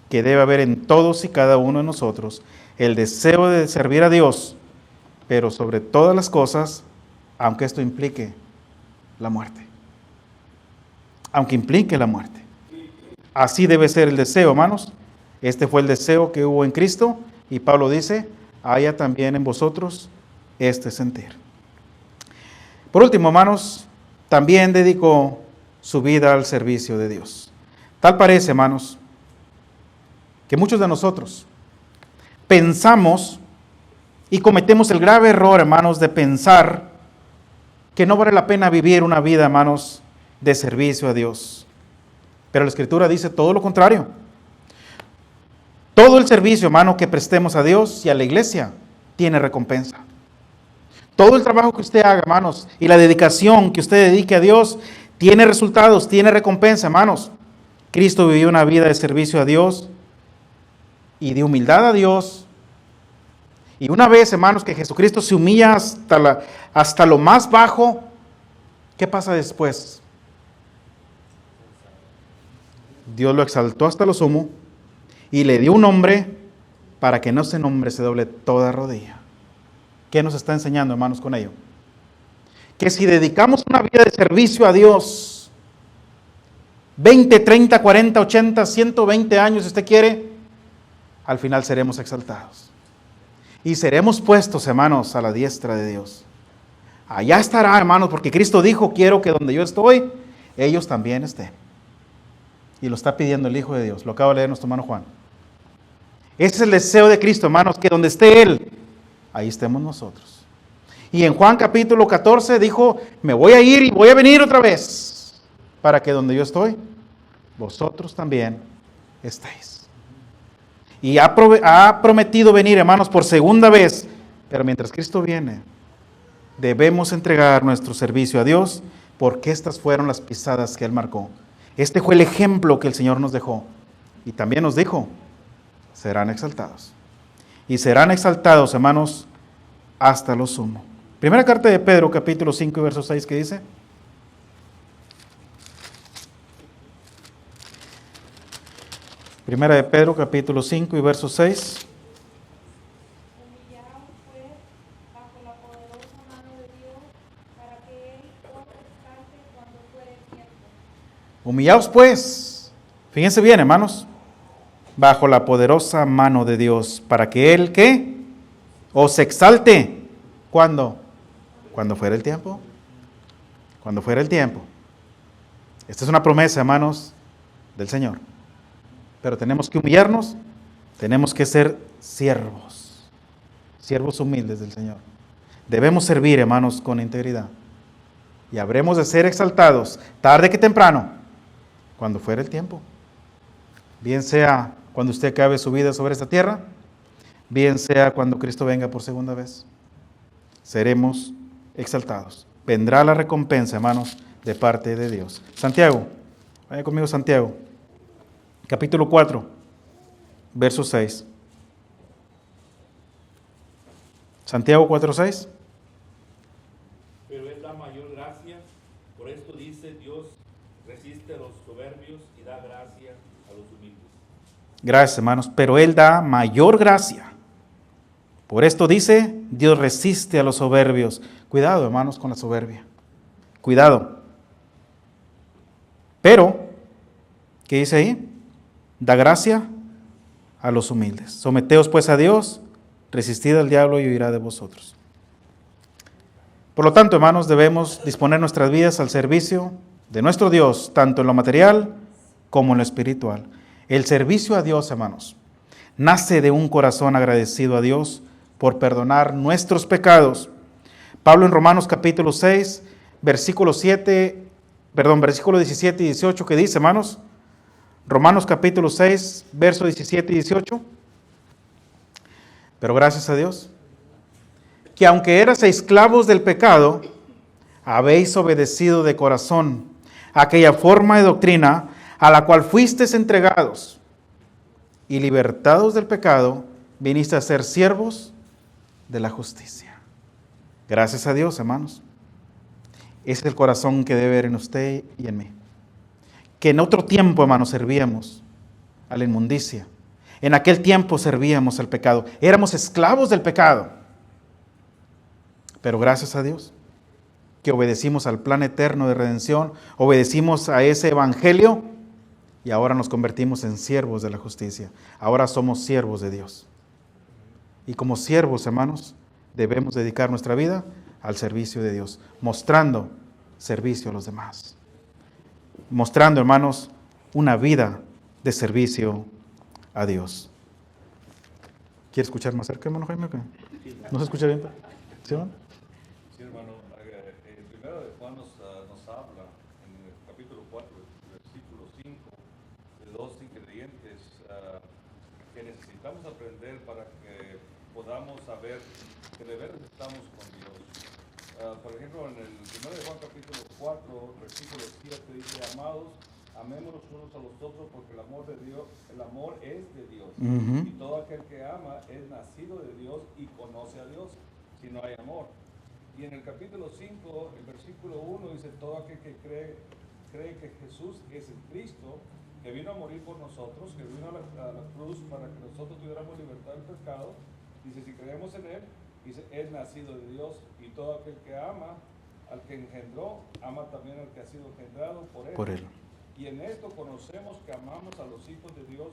que debe haber en todos y cada uno de nosotros, el deseo de servir a Dios, pero sobre todas las cosas, aunque esto implique la muerte. Aunque implique la muerte. Así debe ser el deseo, hermanos. Este fue el deseo que hubo en Cristo, y Pablo dice, haya también en vosotros este sentir. Por último, hermanos, también dedicó su vida al servicio de Dios. Tal parece, hermanos, que muchos de nosotros pensamos y cometemos el grave error, hermanos, de pensar que no vale la pena vivir una vida, hermanos, de servicio a Dios. Pero la Escritura dice todo lo contrario. Todo el servicio, hermano, que prestemos a Dios y a la iglesia tiene recompensa. Todo el trabajo que usted haga, hermanos, y la dedicación que usted dedique a Dios tiene resultados, tiene recompensa, hermanos. Cristo vivió una vida de servicio a Dios y de humildad a Dios. Y una vez, hermanos, que Jesucristo se humilla hasta lo más bajo, ¿qué pasa después? Dios lo exaltó hasta lo sumo y le dio un nombre para que en ese nombre se doble toda rodilla. ¿Qué nos está enseñando, hermanos, con ello? Que si dedicamos una vida de servicio a Dios, 20, 30, 40, 80, 120 años, si usted quiere, al final seremos exaltados. Y seremos puestos, hermanos, a la diestra de Dios. Allá estará, hermanos, porque Cristo dijo, quiero que donde yo estoy, ellos también estén. Y lo está pidiendo el Hijo de Dios. Lo acaba de leer nuestro hermano Juan. Ese es el deseo de Cristo, hermanos, que donde esté Él, ahí estemos nosotros. Y en Juan capítulo 14 dijo, me voy a ir y voy a venir otra vez, para que donde yo estoy, vosotros también estéis. Y ha prometido venir, hermanos, por segunda vez. Pero mientras Cristo viene, debemos entregar nuestro servicio a Dios, porque estas fueron las pisadas que Él marcó. Este fue el ejemplo que el Señor nos dejó. Y también nos dijo, serán exaltados. Y serán exaltados, hermanos, hasta lo sumo. Primera carta de Pedro, capítulo 5 y verso 6, ¿qué dice? Primera de Pedro, capítulo 5 y verso 6. Humillaos pues bajo la poderosa mano de Dios, para que Él os exalte cuando fuere tiempo. Humillaos pues, fíjense bien, hermanos, bajo la poderosa mano de Dios, para que Él, ¿qué? Os exalte. ¿Cuándo? Cuando fuera el tiempo. Cuando fuera el tiempo. Esta es una promesa, hermanos, del Señor. Pero tenemos que humillarnos, tenemos que ser siervos, siervos humildes del Señor. Debemos servir, hermanos, con integridad. Y habremos de ser exaltados, tarde que temprano, cuando fuera el tiempo. Bien sea cuando usted acabe su vida sobre esta tierra, bien sea cuando Cristo venga por segunda vez. Seremos exaltados. Vendrá la recompensa, hermanos, de parte de Dios. Santiago, vaya conmigo Santiago. Capítulo 4, verso 6. Santiago 4, 6. Pero Él da mayor gracia, por esto dice Dios, resiste a los soberbios y da gracia a los humildes. Gracias, hermanos. Pero Él da mayor gracia. Por esto dice, Dios resiste a los soberbios. Cuidado, hermanos, con la soberbia. Cuidado. Pero, ¿qué dice ahí? Da gracia a los humildes. Someteos pues a Dios, resistid al diablo y huirá de vosotros. Por lo tanto, hermanos, debemos disponer nuestras vidas al servicio de nuestro Dios, tanto en lo material como en lo espiritual. El servicio a Dios, hermanos, nace de un corazón agradecido a Dios por perdonar nuestros pecados. Pablo en Romanos capítulo 6, versículo 17 y 18, que dice, hermanos, Romanos capítulo 6, versos 17 y 18. Pero gracias a Dios, que aunque erais esclavos del pecado, habéis obedecido de corazón aquella forma de doctrina a la cual fuisteis entregados, y libertados del pecado, viniste a ser siervos de la justicia. Gracias a Dios, hermanos. Ese es el corazón que debe haber en usted y en mí. Que en otro tiempo, hermanos, servíamos a la inmundicia. En aquel tiempo servíamos al pecado. Éramos esclavos del pecado. Pero gracias a Dios que obedecimos al plan eterno de redención, obedecimos a ese evangelio y ahora nos convertimos en siervos de la justicia. Ahora somos siervos de Dios. Y como siervos, hermanos, debemos dedicar nuestra vida al servicio de Dios, mostrando servicio a los demás. Mostrando, hermanos, una vida de servicio a Dios. ¿Quiere escuchar más cerca, hermano Jaime? ¿No se escucha bien? ¿Sí, hermano? Sí, hermano. El primero de Juan nos habla en el capítulo 4, versículo 5, de dos ingredientes que necesitamos aprender para que podamos saber que de veras estamos con Dios. Por ejemplo, en el 1 de Juan capítulo 4, versículo 7 dice, amados, amémonos unos a los otros porque el amor es de Dios. Y todo aquel que ama es nacido de Dios y conoce a Dios, si no hay amor. Y en el capítulo 5, el versículo 1 dice, todo aquel que cree que Jesús es el Cristo, que vino a morir por nosotros, que vino a la cruz para que nosotros tuviéramos libertad del pecado. Dice, si creemos en Él, dice, es nacido de Dios, y todo aquel que ama al que engendró, ama también al que ha sido engendrado por Él. Por Él. Y en esto conocemos que amamos a los hijos de Dios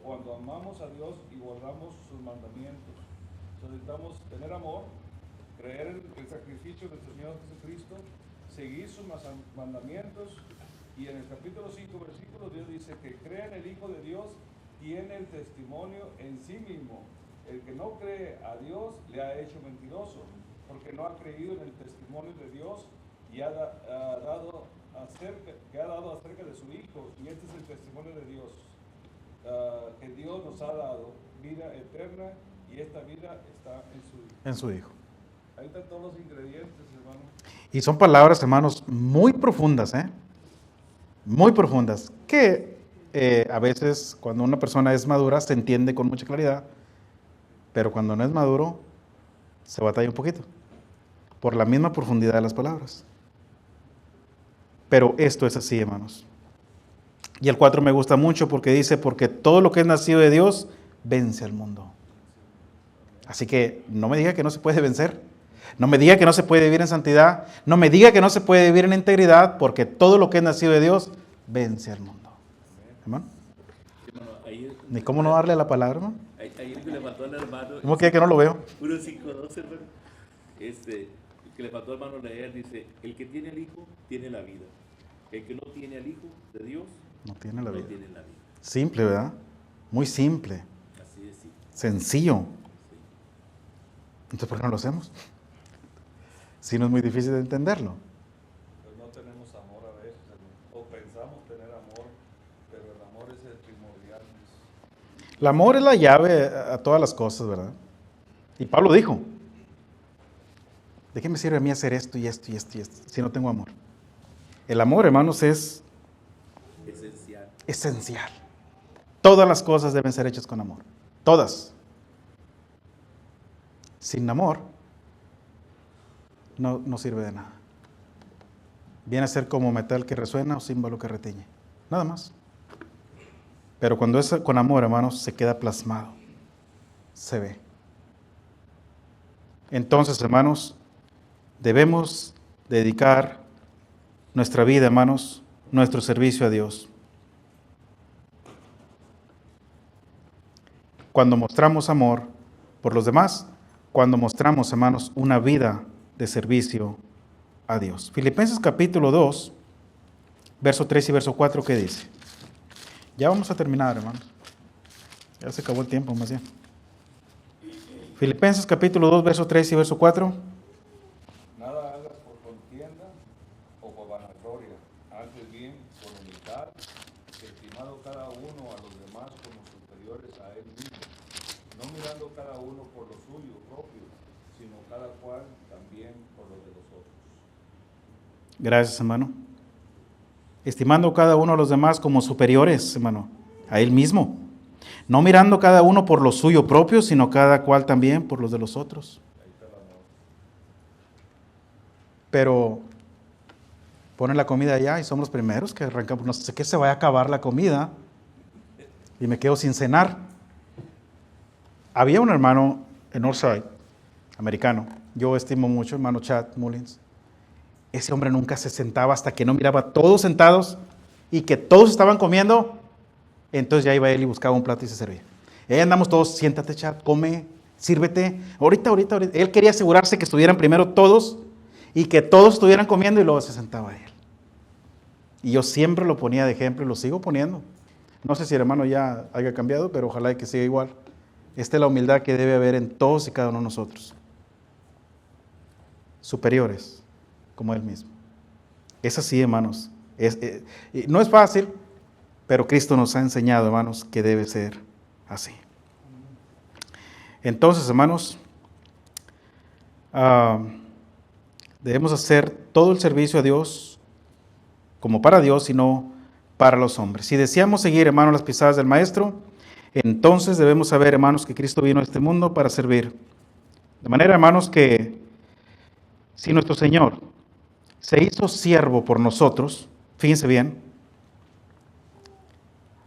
cuando amamos a Dios y guardamos sus mandamientos. Entonces necesitamos tener amor, creer en el sacrificio del Señor Jesucristo, seguir sus mandamientos. Y en el capítulo 5, versículo 10 dice que cree en el Hijo de Dios, tiene el testimonio en sí mismo. El que no cree a Dios le ha hecho mentiroso, porque no ha creído en el testimonio de Dios y ha dado acerca de su Hijo. Y este es el testimonio de Dios, que Dios nos ha dado vida eterna, y esta vida está en su Hijo. En su Hijo. Ahí están todos los ingredientes, hermano. Y son palabras, hermanos, muy profundas, muy profundas, que a veces cuando una persona es madura se entiende con mucha claridad, pero cuando no es maduro se batalla un poquito, por la misma profundidad de las palabras. Pero esto es así, hermanos. Y el 4 me gusta mucho porque dice, porque todo lo que es nacido de Dios vence al mundo. Así que no me diga que no se puede vencer. No me diga que no se puede vivir en santidad. No me diga que no se puede vivir en integridad, porque todo lo que es nacido de Dios vence al mundo. ¿Hermano? Ni cómo no darle la palabra, hermano. Ayer que le faltó al hermano. ¿Cómo que no lo veo? 1:5-2, hermano. Que le faltó al hermano leer, dice: el que tiene al Hijo tiene la vida. El que no tiene al Hijo de Dios No tiene la vida. no tiene la vida. Simple, ¿verdad? Muy simple. Así es, sí. Sencillo. Entonces, ¿por qué no lo hacemos? Si no es muy difícil de entenderlo. Pues no tenemos amor a veces, hermano. O pensamos tener amor, pero el amor es el primordial. El amor es la llave a todas las cosas, ¿verdad? Y Pablo dijo, ¿de qué me sirve a mí hacer esto y esto y esto y esto si no tengo amor? El amor, hermanos, es esencial. Todas las cosas deben ser hechas con amor. Todas. Sin amor, no sirve de nada. Viene a ser como metal que resuena o címbalo que retiñe. Nada más. Pero cuando es con amor, hermanos, se queda plasmado. Se ve. Entonces, hermanos, debemos dedicar nuestra vida, hermanos, nuestro servicio a Dios. Cuando mostramos amor por los demás, cuando mostramos, hermanos, una vida de servicio a Dios. Filipenses capítulo 2, verso 3 y verso 4, ¿qué dice? Ya vamos a terminar, hermanos. Ya se acabó el tiempo, más bien. Filipenses capítulo 2, verso 3 y verso 4. Nada hagas por contienda o por vanagloria, antes bien por humildad, estimado cada uno a los demás como superiores a él mismo, no mirando cada uno por lo suyo propio, sino cada cual también por lo de los otros. Gracias, hermano. Estimando cada uno a los demás como superiores, hermano, a él mismo. No mirando cada uno por lo suyo propio, sino cada cual también por los de los otros. Pero ponen la comida allá y somos los primeros que arrancamos. No sé qué se vaya a acabar la comida y me quedo sin cenar. Había un hermano en Northside, americano. Yo estimo mucho, hermano Chad Mullins. Ese hombre nunca se sentaba hasta que no miraba a todos sentados y que todos estaban comiendo. Entonces ya iba él y buscaba un plato y se servía. Y ahí andamos todos, siéntate, Chad, come, sírvete. Ahorita. Él quería asegurarse que estuvieran primero todos y que todos estuvieran comiendo y luego se sentaba él. Y yo siempre lo ponía de ejemplo y lo sigo poniendo. No sé si el hermano ya haya cambiado, pero ojalá que siga igual. Esta es la humildad que debe haber en todos y cada uno de nosotros. Superiores, como él mismo. Es así, hermanos. No es fácil, pero Cristo nos ha enseñado, hermanos, que debe ser así. Entonces, hermanos, debemos hacer todo el servicio a Dios como para Dios y no para los hombres. Si deseamos seguir, hermanos, las pisadas del Maestro, entonces debemos saber, hermanos, que Cristo vino a este mundo para servir. De manera, hermanos, que si nuestro Señor se hizo siervo por nosotros, fíjense bien,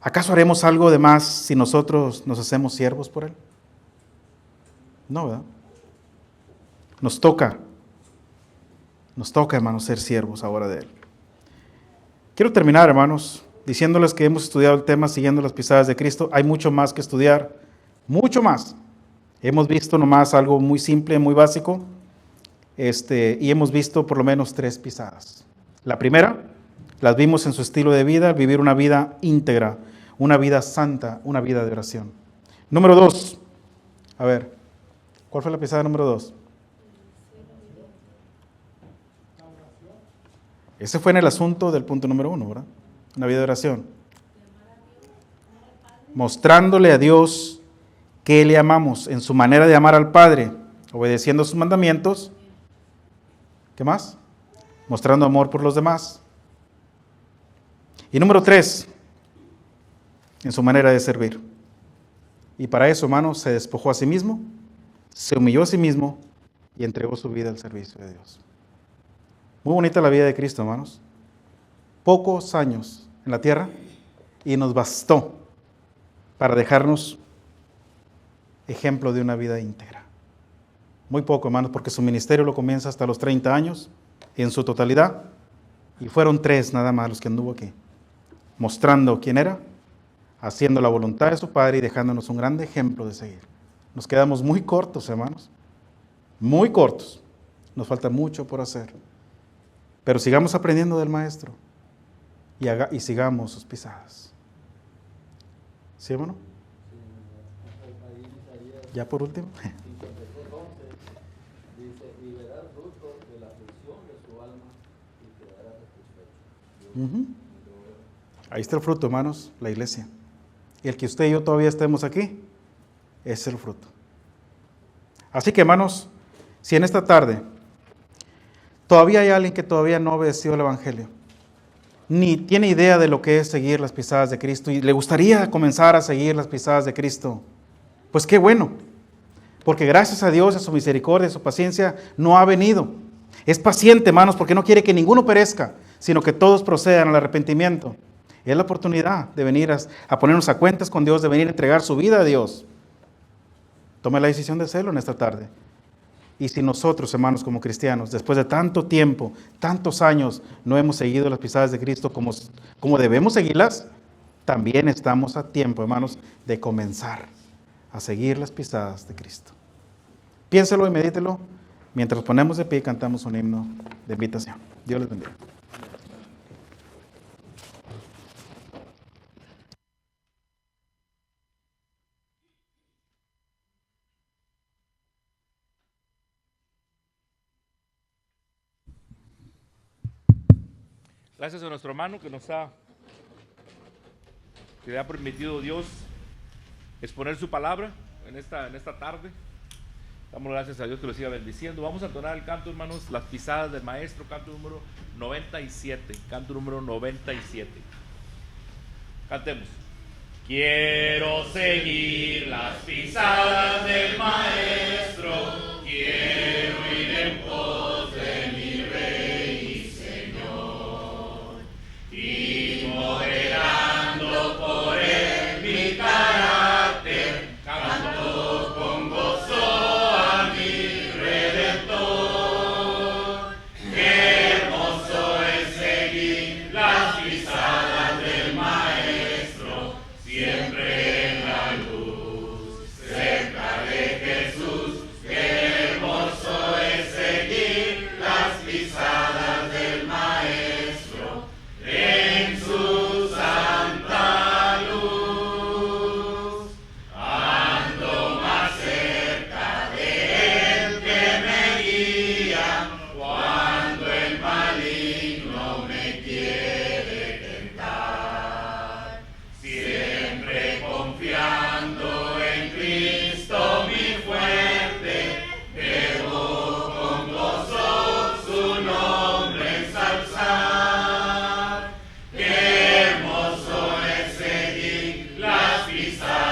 ¿Acaso haremos algo de más si nosotros nos hacemos siervos por Él? No, ¿verdad? Nos toca, hermanos, ser siervos ahora de Él. Quiero terminar, hermanos, diciéndoles que hemos estudiado el tema siguiendo las pisadas de Cristo. Hay mucho más que estudiar, mucho más. Hemos visto nomás algo muy simple, muy básico, y hemos visto por lo menos 3 pisadas. La primera, las vimos en su estilo de vida, vivir una vida íntegra, una vida santa, una vida de oración. Número 2, a ver, ¿cuál fue la pisada número 2? Ese fue en el asunto del punto número 1, ¿verdad? Una vida de oración. Mostrándole a Dios que le amamos en su manera de amar al Padre, obedeciendo sus mandamientos. ¿Qué más? Mostrando amor por los demás. Y número 3, en su manera de servir. Y para eso, hermanos, se despojó a sí mismo, se humilló a sí mismo y entregó su vida al servicio de Dios. Muy bonita la vida de Cristo, hermanos. Pocos años en la tierra y nos bastó para dejarnos ejemplo de una vida íntegra. Muy poco, hermanos, porque su ministerio lo comienza hasta los 30 años en su totalidad y fueron 3 nada más los que anduvo aquí, mostrando quién era, haciendo la voluntad de su Padre y dejándonos un grande ejemplo de seguir. Nos quedamos muy cortos, hermanos, muy cortos. Nos falta mucho por hacer. Pero sigamos aprendiendo del Maestro y sigamos sus pisadas. ¿Sí, hermano? Ya por último. 53:11 dice, y verá el fruto de la aflicción de su alma y quedará satisfecho. Ahí está el fruto, hermanos, la iglesia. Y el que usted y yo todavía estemos aquí, es el fruto. Así que, hermanos, si en esta tarde todavía hay alguien que todavía no obedeció el Evangelio, ni tiene idea de lo que es seguir las pisadas de Cristo y le gustaría comenzar a seguir las pisadas de Cristo, pues qué bueno, porque gracias a Dios, a su misericordia, a su paciencia, no ha venido. Es paciente, hermanos, porque no quiere que ninguno perezca, sino que todos procedan al arrepentimiento. Es la oportunidad de venir a ponernos a cuentas con Dios, de venir a entregar su vida a Dios. Tome la decisión de hacerlo en esta tarde. Y si nosotros, hermanos, como cristianos, después de tanto tiempo, tantos años, no hemos seguido las pisadas de Cristo como debemos seguirlas, también estamos a tiempo, hermanos, de comenzar a seguir las pisadas de Cristo. Piénselo y medítelo. Mientras nos ponemos de pie y cantamos un himno de invitación. Dios les bendiga. Gracias a nuestro hermano que le ha permitido Dios exponer su palabra en esta tarde. Damos gracias a Dios que lo siga bendiciendo. Vamos a entonar el canto, hermanos, las pisadas del Maestro, canto número 97. Canto número 97. Cantemos. Quiero seguir las pisadas del Maestro, quiero ir en pos de mi Rey y Señor, y moderando por él mi carácter, canto con gozo a mi Redentor. Qué hermoso es seguir las pisadas del Maestro, siempre en la luz, cerca de Jesús. Qué hermoso es seguir las pisadas del Maestro en su santa luz. Ando más cerca de él que me guía cuando el maligno me quiere tentar. Siempre confiando en Cristo mi fuerte, debo con gozo su nombre ensalzar. Qué hermoso es seguir las pisadas